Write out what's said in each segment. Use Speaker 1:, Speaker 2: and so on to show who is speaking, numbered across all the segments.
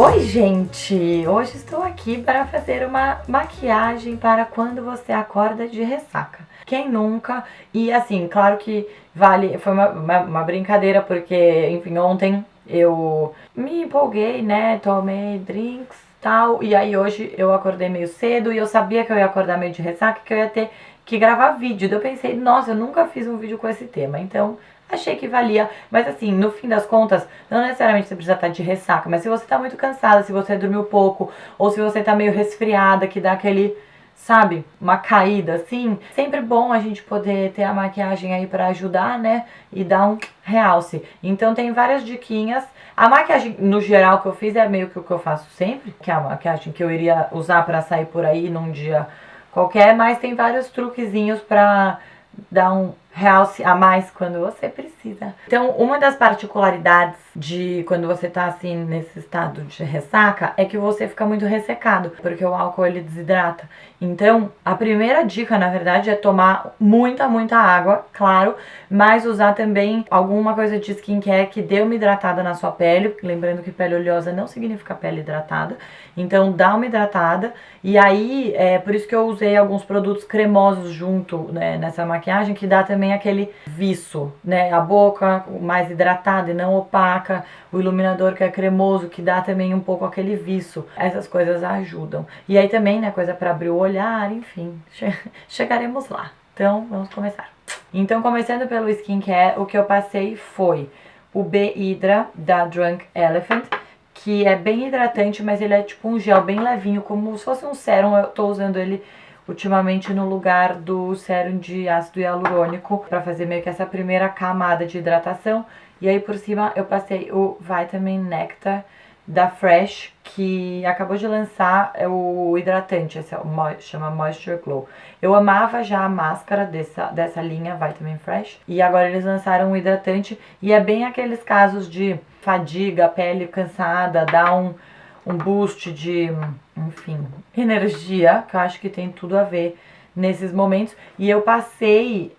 Speaker 1: Oi, gente! Hoje estou aqui para fazer uma maquiagem para quando você acorda de ressaca. Quem nunca? E assim, claro que foi uma brincadeira, porque, enfim, ontem eu me empolguei, né? Tomei drinks e tal, e aí hoje eu acordei meio cedo e eu sabia que eu ia acordar meio de ressaca, que eu ia ter que gravar vídeo. Daí eu pensei, nossa, eu nunca fiz um vídeo com esse tema, então achei que valia. Mas assim, no fim das contas, não necessariamente você precisa estar de ressaca, mas se você tá muito cansada, se você dormiu pouco, ou se você tá meio resfriada, que dá aquele, sabe, uma caída assim, sempre bom a gente poder ter a maquiagem aí pra ajudar, né, e dar um realce. Então tem várias diquinhas. A maquiagem, no geral, que eu fiz é meio que o que eu faço sempre, que é a maquiagem que eu iria usar pra sair por aí num dia qualquer, mas tem vários truquezinhos pra dar um realce a mais quando você precisa. Então, uma das particularidades de quando você tá assim nesse estado de ressaca é que você fica muito ressecado, porque o álcool ele desidrata. Então, a primeira dica, na verdade, é tomar muita água, claro, mas usar também alguma coisa de skincare que dê uma hidratada na sua pele, lembrando que pele oleosa não significa pele hidratada. Então, dá uma hidratada. E aí, por isso que eu usei alguns produtos cremosos junto, né, nessa maquiagem, que dá também aquele viço, né? A boca mais hidratada e não opaca, o iluminador que é cremoso, que dá também um pouco aquele viço. Essas coisas ajudam. E aí também, né, coisa para abrir o olhar, enfim, chegaremos lá. Então, vamos começar. Então, começando pelo skincare, o que eu passei foi o B-Hydra da Drunk Elephant, que é bem hidratante, mas ele é tipo um gel bem levinho, como se fosse um sérum. Eu tô usando ele ultimamente no lugar do sérum de ácido hialurônico, pra fazer meio que essa primeira camada de hidratação. E aí por cima eu passei o Vitamin Nectar da Fresh, que acabou de lançar o hidratante, esse é chama Moisture Glow. Eu amava já a máscara dessa linha Vitamin Fresh, e agora eles lançaram um hidratante, e é bem aqueles casos de fadiga, pele cansada, dá um boost de, enfim, energia, que eu acho que tem tudo a ver nesses momentos. E eu passei,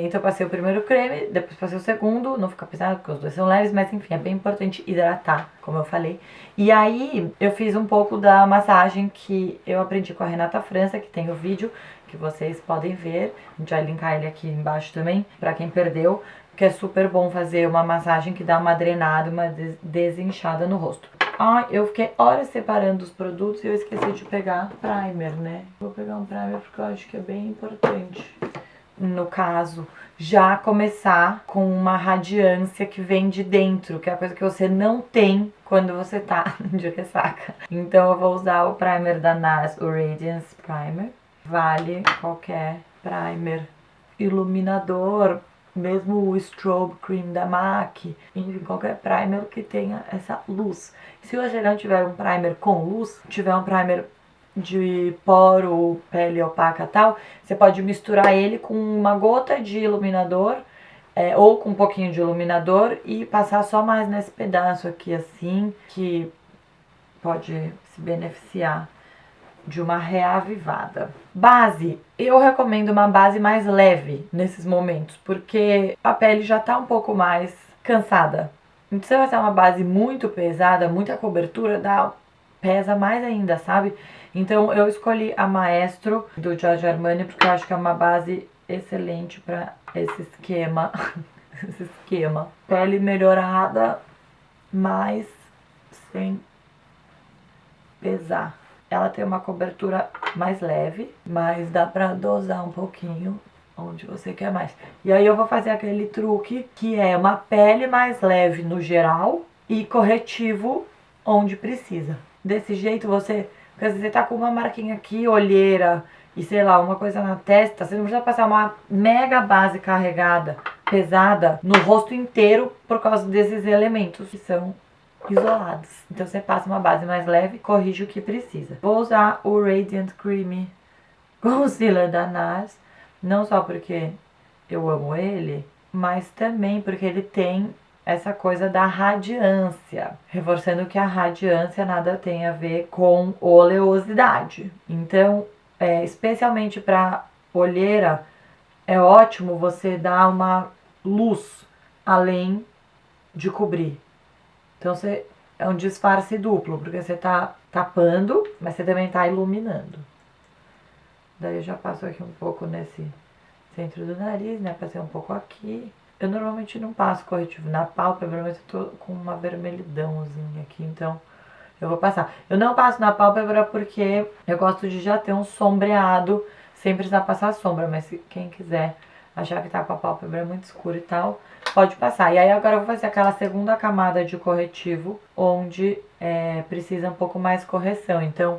Speaker 1: então eu passei o primeiro creme, depois passei o segundo, não fica pesado porque os dois são leves, mas enfim, é bem importante hidratar, como eu falei. E aí eu fiz um pouco da massagem que eu aprendi com a Renata França, que tem o vídeo que vocês podem ver, a gente vai linkar ele aqui embaixo também, pra quem perdeu, que é super bom fazer uma massagem que dá uma drenada, uma desinchada no rosto. Ai, eu fiquei horas separando os produtos e eu esqueci de pegar primer, né? Vou pegar um primer porque eu acho que é bem importante. No caso, já começar com uma radiância que vem de dentro, que é a coisa que você não tem quando você tá de ressaca. Então eu vou usar o primer da NARS, o Radiance Primer. Vale qualquer primer iluminador, mesmo o Strobe Cream da MAC, enfim, qualquer primer que tenha essa luz. Se você não tiver um primer com luz, tiver um primer de poro, pele opaca e tal, você pode misturar ele com uma gota de iluminador, ou com um pouquinho de iluminador, e passar só mais nesse pedaço aqui assim, que pode se beneficiar de uma reavivada. Base, eu recomendo uma base mais leve nesses momentos, porque a pele já tá um pouco mais cansada. Então se você é uma base muito pesada, muita cobertura, pesa mais ainda, sabe? Então eu escolhi a Maestro do Giorgio Armani porque eu acho que é uma base excelente para esse esquema. Esse esquema. Pele melhorada, mas sem pesar. Ela tem uma cobertura mais leve, mas dá pra dosar um pouquinho onde você quer mais. E aí eu vou fazer aquele truque que é uma pele mais leve no geral e corretivo onde precisa. Desse jeito você, porque se você tá com uma marquinha aqui, olheira e sei lá, uma coisa na testa, você não precisa passar uma mega base carregada, pesada, no rosto inteiro por causa desses elementos que são isolados. Então você passa uma base mais leve e corrige o que precisa. Vou usar o Radiant Creamy Concealer da NARS, não só porque eu amo ele, mas também porque ele tem essa coisa da radiância, reforçando que a radiância nada tem a ver com oleosidade. Então, especialmente para olheira, é ótimo você dar uma luz além de cobrir. Então você é um disfarce duplo, porque você tá tapando, mas você também tá iluminando. Daí eu já passo aqui um pouco nesse centro do nariz, né? Passei um pouco aqui. Eu normalmente não passo corretivo na pálpebra, mas eu tô com uma vermelhidãozinha aqui, então eu vou passar. Eu não passo na pálpebra porque eu gosto de já ter um sombreado sem precisar passar sombra, mas se quem quiser achar que tá com a pálpebra muito escura e tal, pode passar. E aí agora eu vou fazer aquela segunda camada de corretivo, onde precisa um pouco mais correção. Então,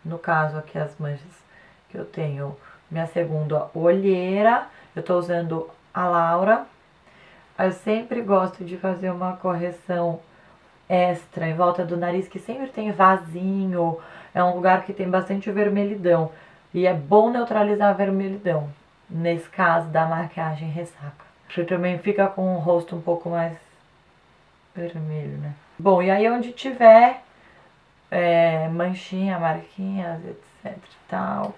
Speaker 1: no caso aqui as manchas que eu tenho, minha segunda olheira, eu tô usando a Laura. Eu sempre gosto de fazer uma correção extra em volta do nariz, que sempre tem vasinho, é um lugar que tem bastante vermelhidão. E é bom neutralizar a vermelhidão, nesse caso da maquiagem ressaca. Você também fica com o rosto um pouco mais vermelho, né? Bom, e aí onde tiver manchinha, marquinhas, etc e tal,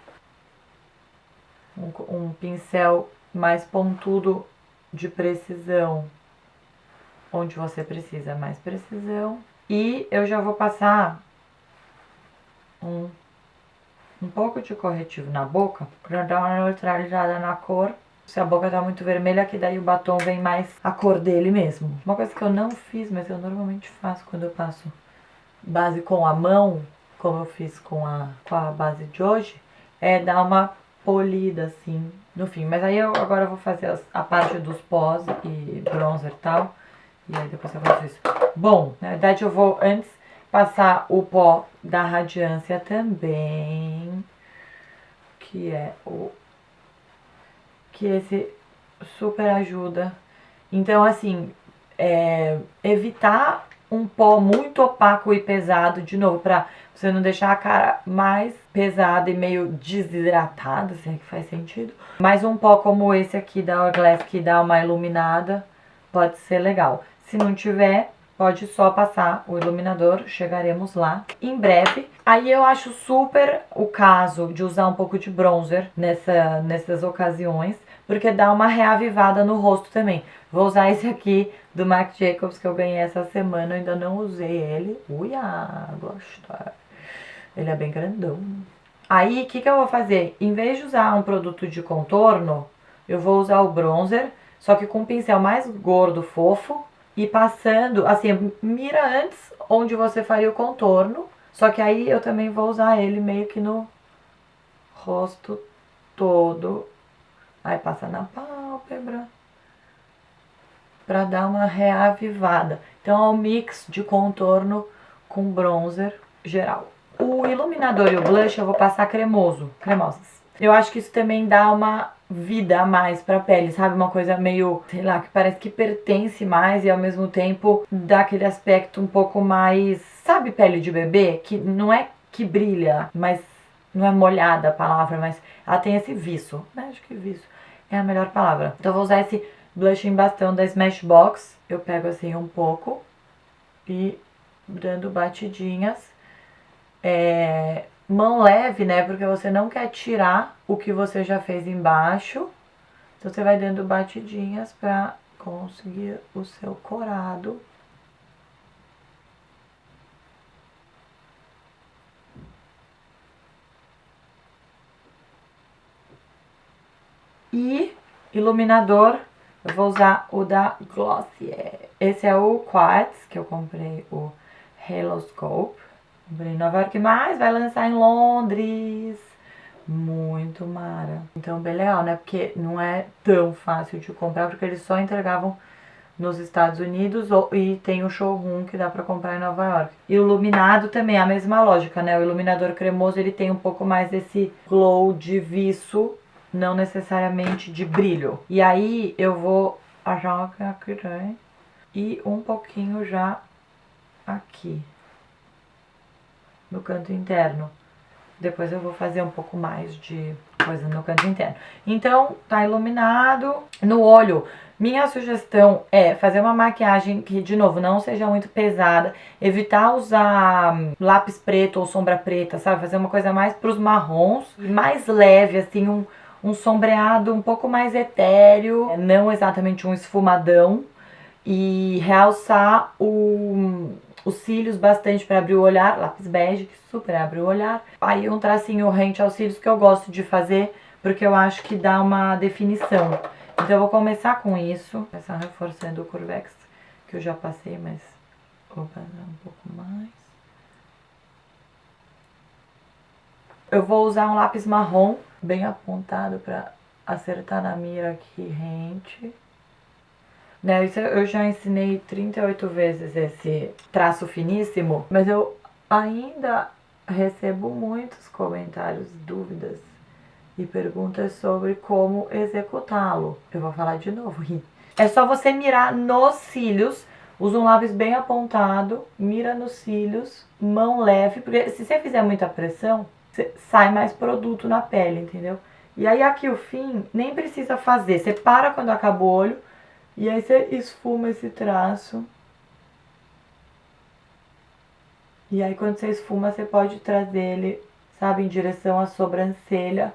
Speaker 1: um pincel mais pontudo de precisão, onde você precisa mais precisão. E eu já vou passar um pouco de corretivo na boca pra dar uma neutralizada na cor. Se a boca tá muito vermelha, que daí o batom vem mais a cor dele mesmo. Uma coisa que eu não fiz, mas eu normalmente faço quando eu passo base com a mão, como eu fiz com a base de hoje, é dar uma polida assim no fim. Mas aí agora eu vou fazer a parte dos pós e bronzer e tal. E aí depois eu faço isso. Bom, na verdade eu vou antes passar o pó da radiância também, que é que esse super ajuda. Então assim, evitar um pó muito opaco e pesado, de novo, pra você não deixar a cara mais pesada e meio desidratada, se é que faz sentido. Mas um pó como esse aqui da Hourglass, que dá uma iluminada, pode ser legal. Se não tiver, pode só passar o iluminador, chegaremos lá em breve. Aí eu acho super o caso de usar um pouco de bronzer nessas ocasiões, porque dá uma reavivada no rosto também. Vou usar esse aqui do Marc Jacobs que eu ganhei essa semana, eu ainda não usei ele. Uia, gosto. Ele é bem grandão. Aí, o que eu vou fazer? Em vez de usar um produto de contorno, eu vou usar o bronzer, só que com um pincel mais gordo, fofo, e passando, assim, mira antes onde você faria o contorno, só que aí eu também vou usar ele meio que no rosto todo. Aí passa na pálpebra, pra dar uma reavivada. Então é um mix de contorno com bronzer geral. O iluminador e o blush eu vou passar cremosas. Eu acho que isso também dá uma vida a mais pra pele, sabe? Uma coisa meio, sei lá, que parece que pertence mais e ao mesmo tempo dá aquele aspecto um pouco mais, sabe, pele de bebê? Que não é que brilha, mas não é molhada a palavra, mas ela tem esse viço, né? Acho que viço é a melhor palavra. Então eu vou usar esse blush em bastão da Smashbox. Eu pego assim um pouco e dando batidinhas. Mão leve, né? Porque você não quer tirar o que você já fez embaixo. Então você vai dando batidinhas pra conseguir o seu corado. E iluminador, eu vou usar o da Glossier. Esse é o Quartz, que eu comprei o Haloscope. Comprei em Nova York, mas vai lançar em Londres. Muito mara. Então, bem legal, né? Porque não é tão fácil de comprar, porque eles só entregavam nos Estados Unidos e tem o showroom que dá pra comprar em Nova York. Iluminado também, a mesma lógica, né? O iluminador cremoso, ele tem um pouco mais desse glow de viço, não necessariamente de brilho. E aí eu vou achar que aqui tem e um pouquinho já aqui no canto interno. Depois eu vou fazer um pouco mais de coisa no canto interno. Então, tá iluminado. No olho, minha sugestão é fazer uma maquiagem que, de novo, não seja muito pesada. Evitar usar lápis preto ou sombra preta, sabe? Fazer uma coisa mais pros marrons. Mais leve, assim, um sombreado um pouco mais etéreo. Não exatamente um esfumadão. E realçar os cílios bastante para abrir o olhar, lápis bege, que super abre o olhar. Aí um tracinho rente aos cílios que eu gosto de fazer, porque eu acho que dá uma definição. Então eu vou começar com isso, essa reforçando o Curvex, que eu já passei, mas vou passar um pouco mais. Eu vou usar um lápis marrom, bem apontado para acertar na mira aqui rente. Né, isso eu já ensinei 38 vezes esse traço finíssimo, mas eu ainda recebo muitos comentários, dúvidas e perguntas sobre como executá-lo. Eu vou falar de novo. É só você mirar nos cílios, usa um lápis bem apontado, mira nos cílios, mão leve, porque se você fizer muita pressão, sai mais produto na pele, entendeu? E aí aqui o fim nem precisa fazer, você para quando acaba o olho, e aí você esfuma esse traço. E aí quando você esfuma, você pode trazer ele, sabe, em direção à sobrancelha,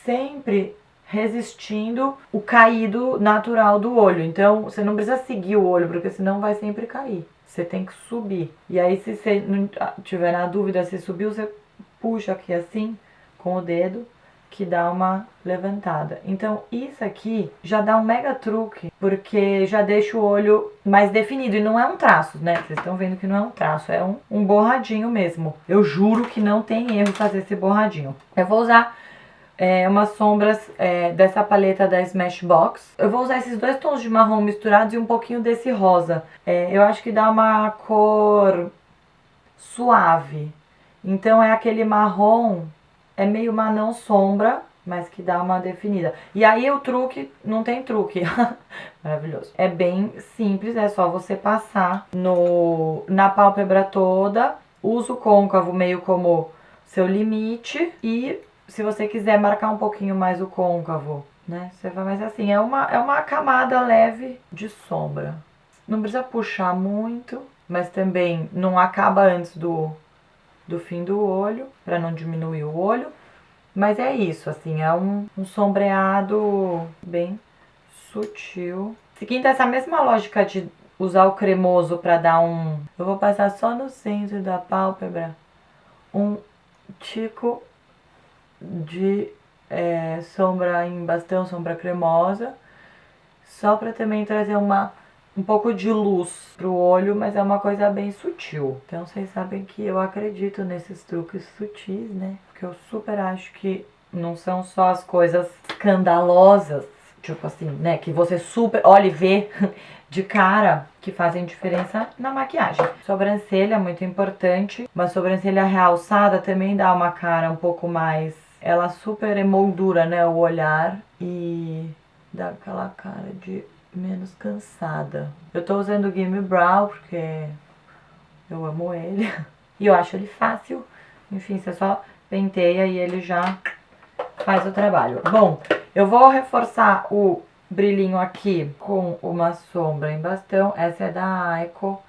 Speaker 1: sempre resistindo o caído natural do olho. Então você não precisa seguir o olho, porque senão vai sempre cair. Você tem que subir. E aí se você não tiver na dúvida se subiu, você puxa aqui assim, com o dedo, que dá uma levantada. Então isso aqui já dá um mega truque, porque já deixa o olho mais definido. E não é um traço, né? Vocês estão vendo que não é um traço, é um borradinho mesmo. Eu juro que não tem erro fazer esse borradinho. Eu vou usar umas sombras dessa paleta da Smashbox. Eu vou usar esses dois tons de marrom misturados e um pouquinho desse rosa. Eu acho que dá uma cor suave. Então é aquele marrom, é meio uma não sombra, mas que dá uma definida. E aí o truque, não tem truque. Maravilhoso. É bem simples, é só você passar na pálpebra toda. Usa o côncavo meio como seu limite. E se você quiser marcar um pouquinho mais o côncavo, né? Você vai mais assim, é uma camada leve de sombra. Não precisa puxar muito, mas também não acaba antes do fim do olho, para não diminuir o olho. Mas é isso, assim, é um sombreado bem sutil. Seguindo essa mesma lógica de usar o cremoso para dar um... Eu vou passar só no centro da pálpebra um tico de sombra em bastão, sombra cremosa. Só para também trazer um pouco de luz pro olho, mas é uma coisa bem sutil. Então vocês sabem que eu acredito nesses truques sutis, né? Porque eu super acho que não são só as coisas escandalosas, tipo assim, né? Que você super olha e vê de cara, que fazem diferença na maquiagem. Sobrancelha, muito importante. Uma sobrancelha realçada também dá uma cara um pouco mais... Ela super emoldura, né? O olhar e dá aquela cara de... menos cansada. Eu tô usando o Gimme Brow porque eu amo ele. E eu acho ele fácil. Enfim, você só penteia e ele já faz o trabalho. Bom, eu vou reforçar o brilhinho aqui com uma sombra em bastão. Essa é da Eco,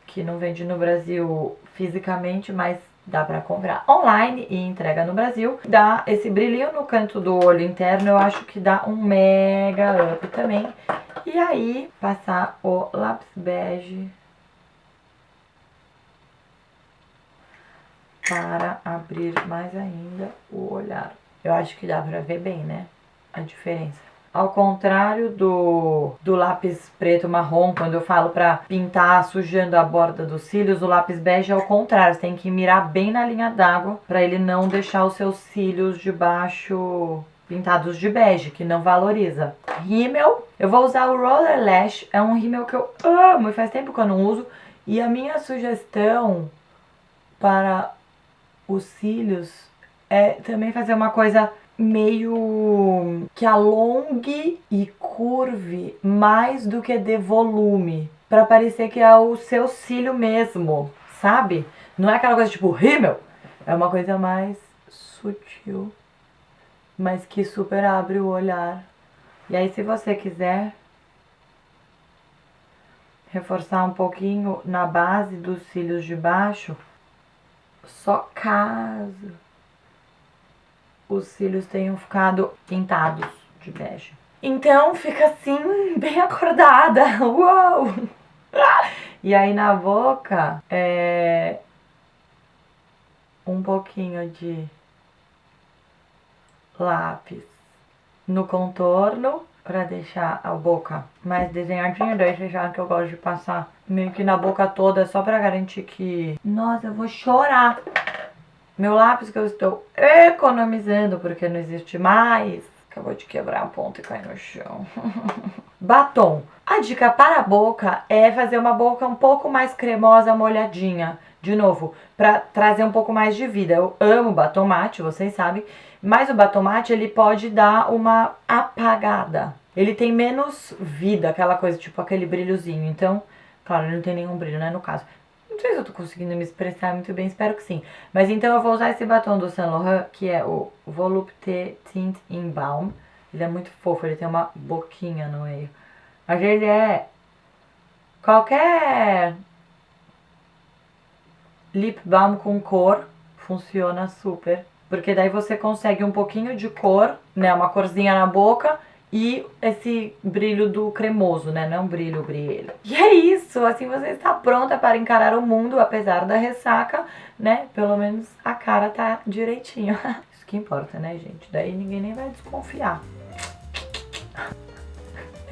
Speaker 1: que não vende no Brasil fisicamente, mas dá pra comprar online e entrega no Brasil. Dá esse brilhinho no canto do olho interno, eu acho que dá um mega up também. E aí, passar o lápis bege para abrir mais ainda o olhar. Eu acho que dá pra ver bem, né? A diferença. Ao contrário do lápis preto marrom, quando eu falo pra pintar sujando a borda dos cílios, o lápis bege é o contrário. Você tem que mirar bem na linha d'água pra ele não deixar os seus cílios de baixo pintados de bege, que não valoriza. Rímel, eu vou usar o Roller Lash, é um rímel que eu amo e faz tempo que eu não uso. E a minha sugestão para os cílios é também fazer uma coisa meio que alongue e curve mais do que dê volume, para parecer que é o seu cílio mesmo, sabe? Não é aquela coisa tipo rímel, é uma coisa mais sutil, mas que super abre o olhar. E aí, se você quiser reforçar um pouquinho na base dos cílios de baixo, só caso os cílios tenham ficado pintados de bege. Então fica assim, bem acordada. Uou! E aí na boca, um pouquinho de lápis no contorno pra deixar a boca mais desenhadinha. Daí vocês sabem que eu gosto de passar meio que na boca toda só pra garantir que... Nossa, eu vou chorar! Meu lápis que eu estou economizando porque não existe mais. Acabou de quebrar a ponta e cair no chão. Batom. A dica para a boca é fazer uma boca um pouco mais cremosa, molhadinha. De novo, para trazer um pouco mais de vida. Eu amo batom mate, vocês sabem. Mas o batom mate, ele pode dar uma apagada. Ele tem menos vida, aquela coisa, tipo aquele brilhozinho. Então, claro, ele não tem nenhum brilho, né, no caso. Não sei se eu tô conseguindo me expressar muito bem, espero que sim. Mas então eu vou usar esse batom do Saint Laurent, que é o Volupté Tint in Balm. Ele é muito fofo, ele tem uma boquinha no meio. Mas ele é... Qualquer lip balm com cor funciona super. Porque daí você consegue um pouquinho de cor, né? Uma corzinha na boca e esse brilho do cremoso, né? Não é um brilho, brilho. E é isso, assim você está pronta para encarar o mundo, apesar da ressaca, né? Pelo menos a cara tá direitinho. Isso que importa, né, gente? Daí ninguém nem vai desconfiar.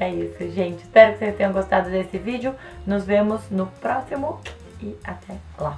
Speaker 1: É isso, gente. Espero que vocês tenham gostado desse vídeo. Nos vemos no próximo e até lá.